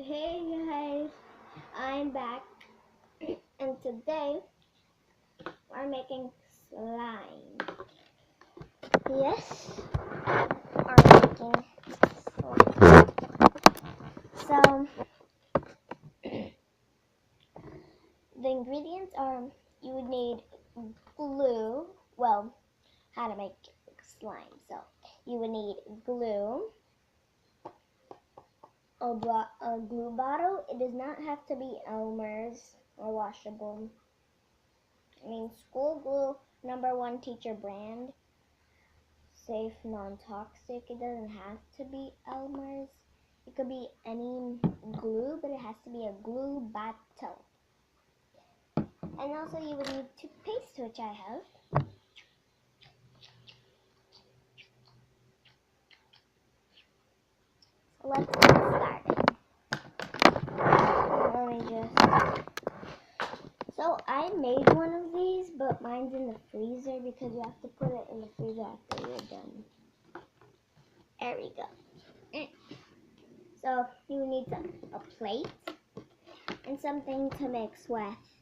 Hey guys, I'm back and today we're making slime. Yes, we're making slime. So the ingredients are you would need glue. Well, how to make slime. So you would need glue, a glue bottle. It does not have to be Elmer's or washable. I mean, school glue, #1 teacher brand, safe, non-toxic. It doesn't have to be Elmer's. It could be any glue, but it has to be a glue bottle. And also you would need toothpaste, which I have. So let's get started. Let me just... So I made one of these, but mine's in the freezer because you have to put it in the freezer after you're done. There we go. So you need a plate and something to mix with.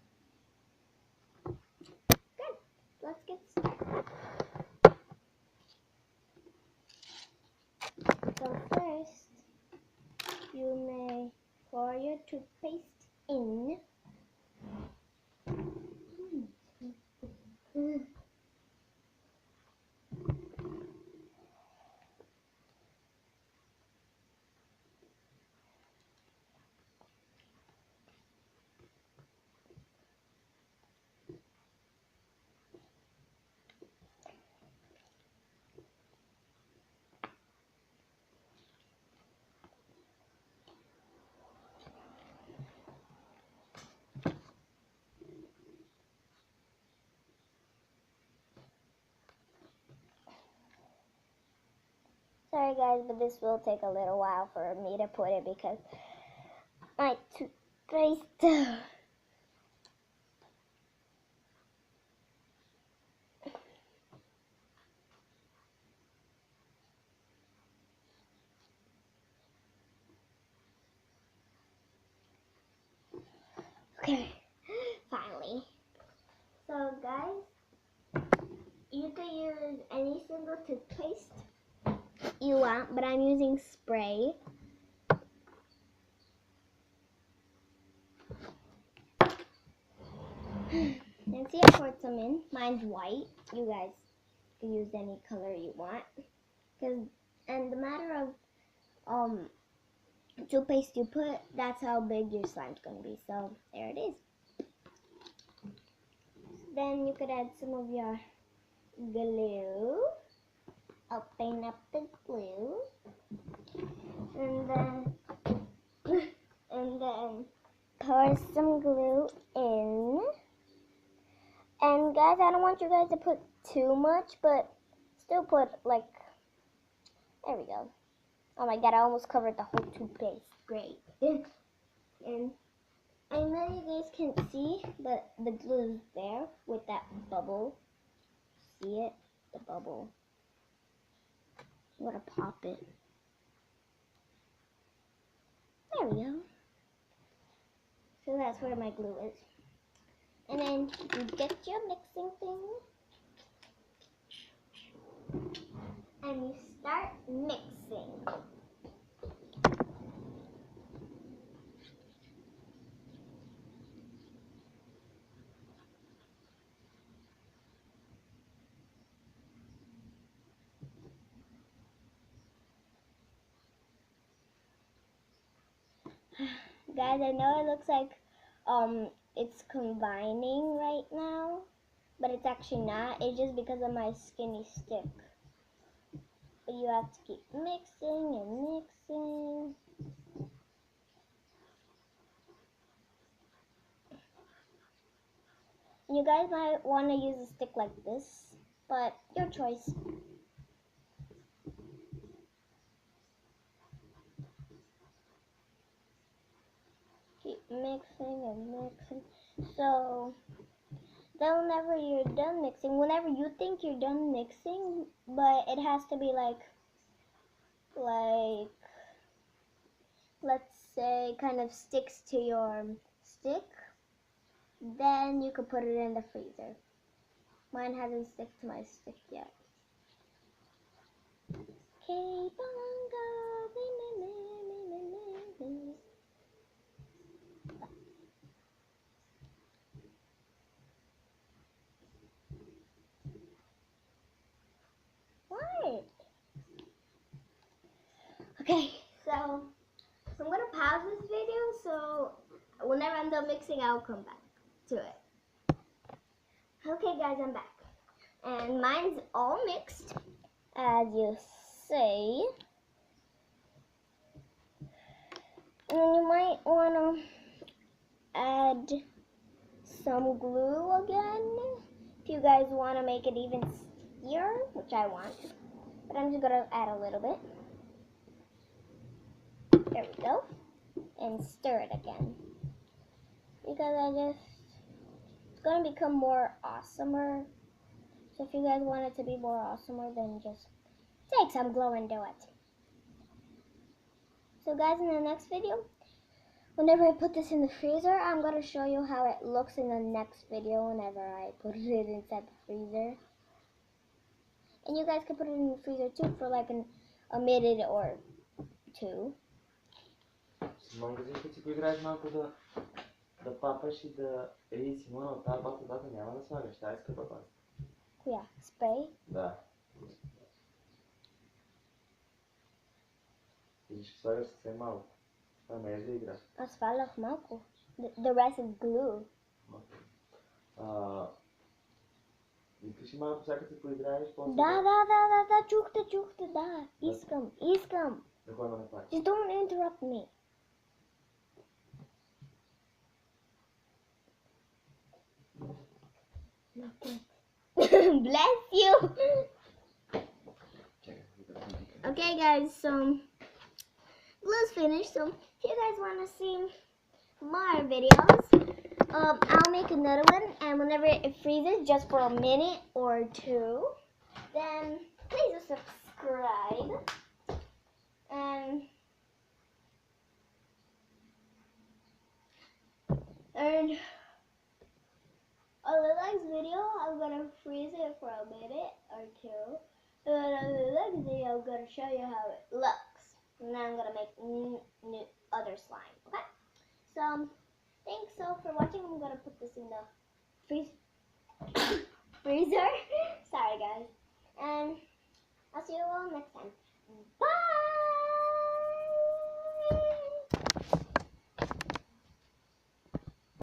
Good. Let's get started. So first, you may pour your toothpaste in. Sorry guys, but this will take a little while for me to put it because my toothpaste. Okay, finally. So guys, you can use any single toothpaste you want, but I'm using spray. And see, I poured some in. Mine's white. You guys can use any color you want. And the matter of toothpaste you put, that's how big your slime's gonna be. So there it is. Then you could add some of your glue. Open up the glue, and then pour some glue in. And guys, I don't want you guys to put too much, but still put like, there we go. Oh my god, I almost covered the whole toothpaste. Great. And I know you guys can't see, but the glue is there with that bubble. See it? The bubble. I'm gonna pop it. There we go. So that's where my glue is. And then you get your mixing thing. And you start mixing. Guys, I know it looks like it's combining right now, but it's actually not. It's just because of my skinny stick. But you have to keep mixing and mixing. You guys might want to use a stick like this, but your choice. Keep mixing and mixing. So then whenever you're done mixing, whenever you think you're done mixing, but it has to be like let's say kind of sticks to your stick, then you could put it in the freezer. Mine hasn't stuck to my stick yet. What? Okay, so I'm gonna pause this video, so whenever I'm done mixing, I'll come back to it. Okay guys, I'm back. And mine's all mixed, as you say. And you might wanna add some glue again, if you guys wanna make it even stickier, which I want. But I'm just gonna add a little bit. There we go. And stir it again. Because it's gonna become more awesomer. So if you guys want it to be more awesomer, then just take some glue and do it. So guys, in the next video, whenever I put this in the freezer, I'm gonna show you how it looks in the next video whenever I put it inside the freezer. And you guys can put it in the freezer too for like a minute or two. M-am gândit că ți cuidrași malcă de papă și de ei, Simona, o tabă atât neamă la soare, știi, ai scăpat asta. Cu ea, spray? Da. Deci soare să se mal. Dar mai ești de igrat. Asfală malco. The rest is glue. Zic că și malcă să că ți cuidrași, poți să... Da, ciuhtă, da. Iskam. De cum nu ne faci? Just don't interrupt me. Bless you. Okay, guys. So glue's finished. So if you guys want to see more videos, I'll make another one. And whenever it freezes, just for a minute or two, then please subscribe. And on the next video, I'm gonna freeze it for a minute or two. And on the next video, I'm gonna show you how it looks. And then I'm gonna make new other slime. Okay? So thanks so for watching. I'm gonna put this in the freezer. Sorry guys. And I'll see you all next time. Bye!